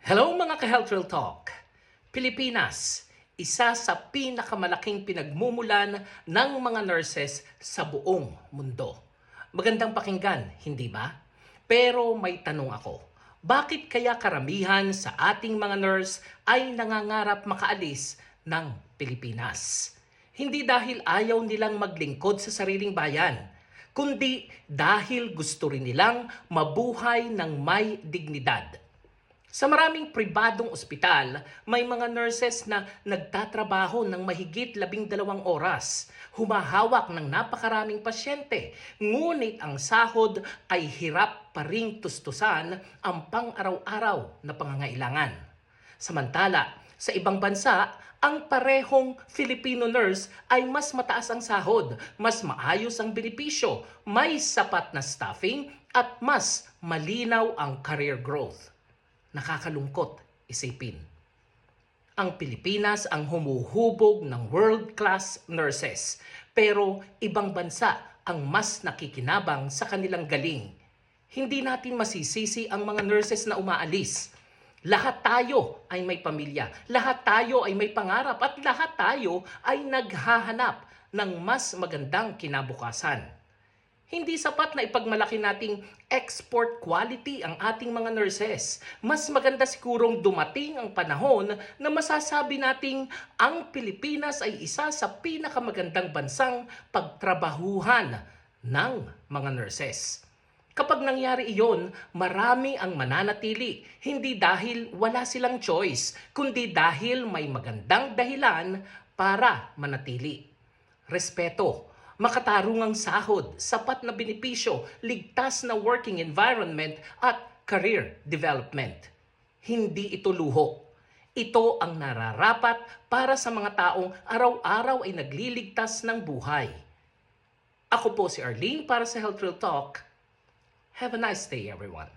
Hello mga ka-Health Real Talk! Pilipinas, isa sa pinakamalaking pinagmumulan ng mga nurses sa buong mundo. Magandang pakinggan, hindi ba? Pero may tanong ako. Bakit kaya karamihan sa ating mga nurse ay nangangarap makaalis ng Pilipinas? Hindi dahil ayaw nilang maglingkod sa sariling bayan, kundi dahil gusto rin nilang mabuhay ng may dignidad. Sa maraming pribadong ospital, may mga nurses na nagtatrabaho ng mahigit 12 oras, humahawak ng napakaraming pasyente, ngunit ang sahod ay hirap pa ring tustusan ang pang-araw-araw na pangangailangan. Samantala, sa ibang bansa, ang parehong Filipino nurse ay mas mataas ang sahod, mas maayos ang benepisyo, may sapat na staffing at mas malinaw ang career growth. Nakakalungkot isipin. Ang Pilipinas ang humuhubog ng world-class nurses, pero ibang bansa ang mas nakikinabang sa kanilang galing. Hindi natin masisisi ang mga nurses na umaalis. Lahat tayo ay may pamilya, lahat tayo ay may pangarap, at lahat tayo ay naghahanap ng mas magandang kinabukasan. Hindi sapat na ipagmalaki nating export quality ang ating mga nurses. Mas maganda sigurong dumating ang panahon na masasabi nating ang Pilipinas ay isa sa pinakamagandang bansang pagtrabahuhan ng mga nurses. Kapag nangyari iyon, marami ang mananatili, hindi dahil wala silang choice, kundi dahil may magandang dahilan para manatili. Respeto, makatarungang sahod, sapat na benepisyo, ligtas na working environment at career development. Hindi ito luho. Ito ang nararapat para sa mga taong araw-araw ay nagliligtas ng buhay. Ako po si Arlene para sa Health Real Talk. Have a nice day, everyone.